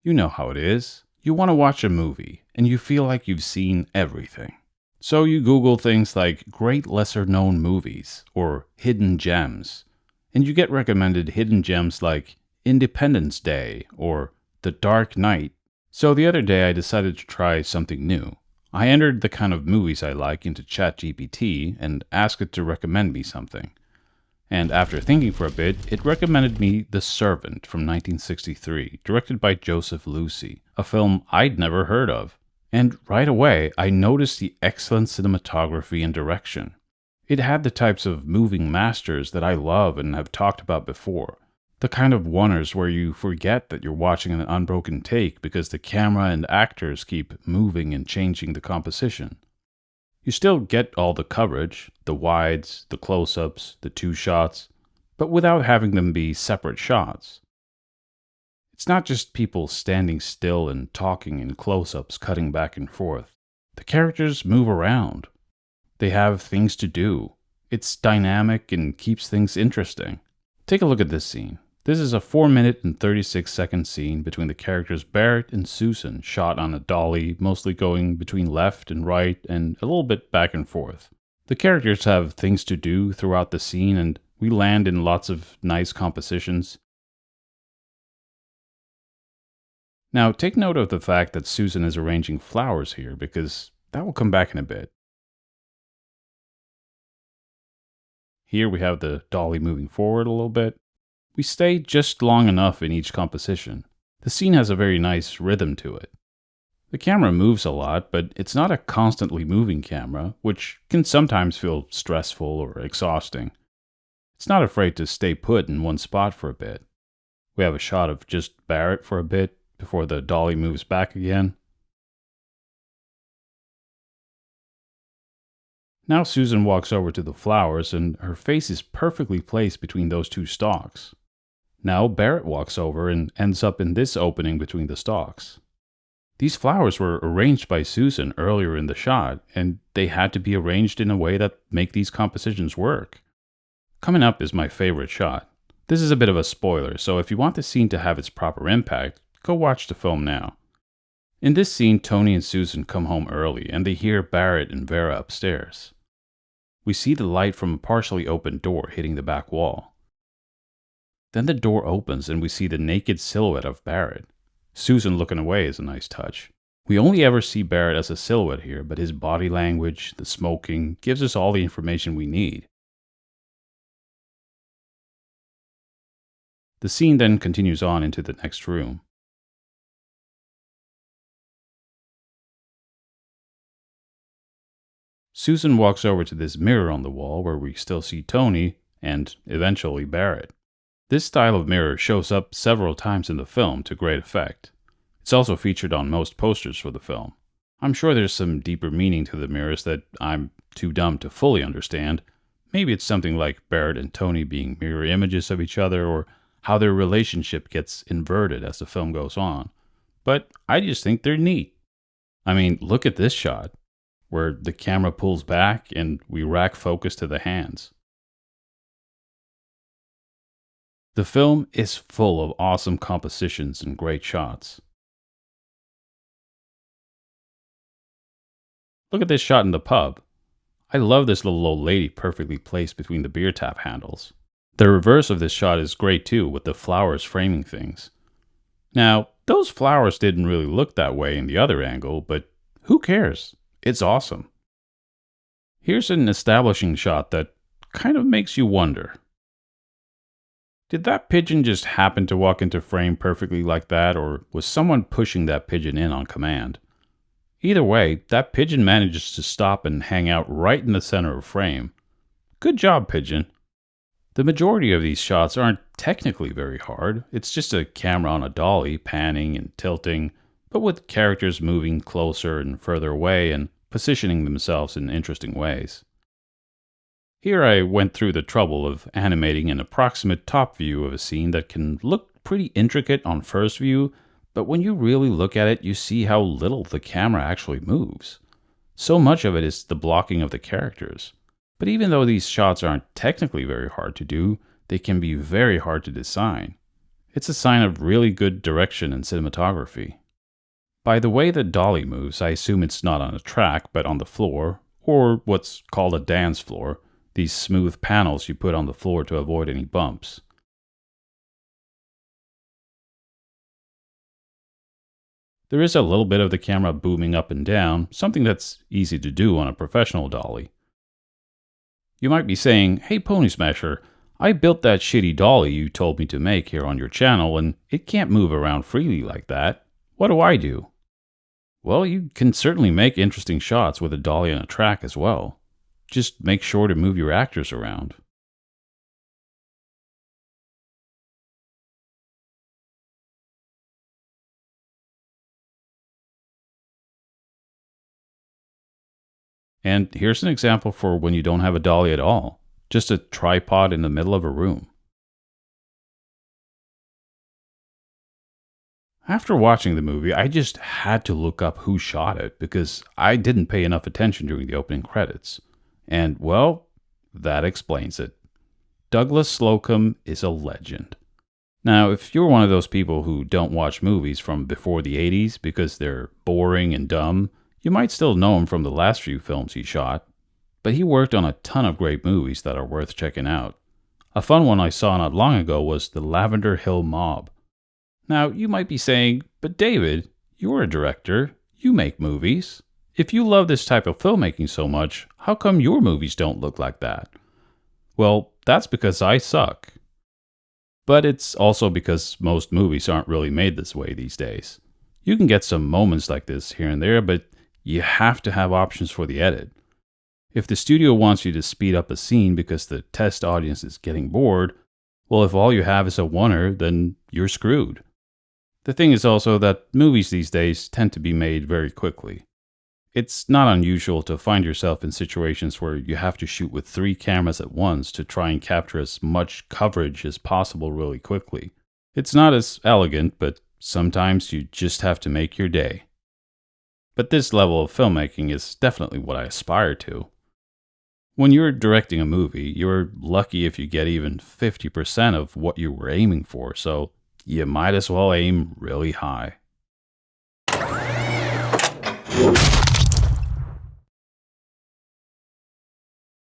You know how it is. You want to watch a movie, and you feel like you've seen everything. So you Google things like great lesser known movies or hidden gems, and you get recommended hidden gems like Independence Day or The Dark Knight. So the other day I decided to try something new. I entered the kind of movies I like into ChatGPT and asked it to recommend me something. And after thinking for a bit, it recommended me The Servant from 1963, directed by Joseph Lucy, a film I'd never heard of. And right away, I noticed the excellent cinematography and direction. It had the types of moving masters that I love and have talked about before. The kind of oneers where you forget that you're watching an unbroken take because the camera and actors keep moving and changing the composition. You still get all the coverage, the wides, the close-ups, the two shots, but without having them be separate shots. It's not just people standing still and talking in close-ups cutting back and forth. The characters move around. They have things to do. It's dynamic and keeps things interesting. Take a look at this scene. This is a 4-minute and 36-second scene between the characters Barrett and Susan, shot on a dolly, mostly going between left and right and a little bit back and forth. The characters have things to do throughout the scene, and we land in lots of nice compositions. Now, take note of the fact that Susan is arranging flowers here, because that will come back in a bit. Here we have the dolly moving forward a little bit. We stay just long enough in each composition. The scene has a very nice rhythm to it. The camera moves a lot, but it's not a constantly moving camera, which can sometimes feel stressful or exhausting. It's not afraid to stay put in one spot for a bit. We have a shot of just Barrett for a bit before the dolly moves back again. Now Susan walks over to the flowers, and her face is perfectly placed between those two stalks. Now Barrett walks over and ends up in this opening between the stalks. These flowers were arranged by Susan earlier in the shot, and they had to be arranged in a way that make these compositions work. Coming up is my favorite shot. This is a bit of a spoiler, so if you want the scene to have its proper impact, go watch the film now. In this scene, Tony and Susan come home early, and they hear Barrett and Vera upstairs. We see the light from a partially open door hitting the back wall. Then the door opens and we see the naked silhouette of Barrett. Susan looking away is a nice touch. We only ever see Barrett as a silhouette here, but his body language, the smoking, gives us all the information we need. The scene then continues on into the next room. Susan walks over to this mirror on the wall where we still see Tony and, eventually, Barrett. This style of mirror shows up several times in the film to great effect. It's also featured on most posters for the film. I'm sure there's some deeper meaning to the mirrors that I'm too dumb to fully understand. Maybe it's something like Barrett and Tony being mirror images of each other, or how their relationship gets inverted as the film goes on. But I just think they're neat. I mean, look at this shot, where the camera pulls back and we rack focus to the hands. The film is full of awesome compositions and great shots. Look at this shot in the pub. I love this little old lady perfectly placed between the beer tap handles. The reverse of this shot is great too, with the flowers framing things. Now, those flowers didn't really look that way in the other angle, but who cares? It's awesome. Here's an establishing shot that kind of makes you wonder. Did that pigeon just happen to walk into frame perfectly like that, or was someone pushing that pigeon in on command? Either way, that pigeon manages to stop and hang out right in the center of frame. Good job, pigeon. The majority of these shots aren't technically very hard. It's just a camera on a dolly panning and tilting, but with characters moving closer and further away and positioning themselves in interesting ways. Here I went through the trouble of animating an approximate top view of a scene that can look pretty intricate on first view, but when you really look at it, you see how little the camera actually moves. So much of it is the blocking of the characters. But even though these shots aren't technically very hard to do, they can be very hard to design. It's a sign of really good direction and cinematography. By the way the dolly moves, I assume it's not on a track, but on the floor, or what's called a dance floor, these smooth panels you put on the floor to avoid any bumps. There is a little bit of the camera booming up and down, something that's easy to do on a professional dolly. You might be saying, "Hey Pony Smasher, I built that shitty dolly you told me to make here on your channel and it can't move around freely like that. What do I do?" Well, you can certainly make interesting shots with a dolly and a track as well. Just make sure to move your actors around. And here's an example for when you don't have a dolly at all, just a tripod in the middle of a room. After watching the movie, I just had to look up who shot it because I didn't pay enough attention during the opening credits. And, well, that explains it. Douglas Slocum is a legend. Now, if you're one of those people who don't watch movies from before the 80s because they're boring and dumb, you might still know him from the last few films he shot. But he worked on a ton of great movies that are worth checking out. A fun one I saw not long ago was The Lavender Hill Mob. Now, you might be saying, "But David, you're a director. You make movies. If you love this type of filmmaking so much, how come your movies don't look like that?" Well, that's because I suck. But it's also because most movies aren't really made this way these days. You can get some moments like this here and there, but you have to have options for the edit. If the studio wants you to speed up a scene because the test audience is getting bored, well, if all you have is a oneer, then you're screwed. The thing is also that movies these days tend to be made very quickly. It's not unusual to find yourself in situations where you have to shoot with 3 cameras at once to try and capture as much coverage as possible really quickly. It's not as elegant, but sometimes you just have to make your day. But this level of filmmaking is definitely what I aspire to. When you're directing a movie, you're lucky if you get even 50% of what you were aiming for, so you might as well aim really high.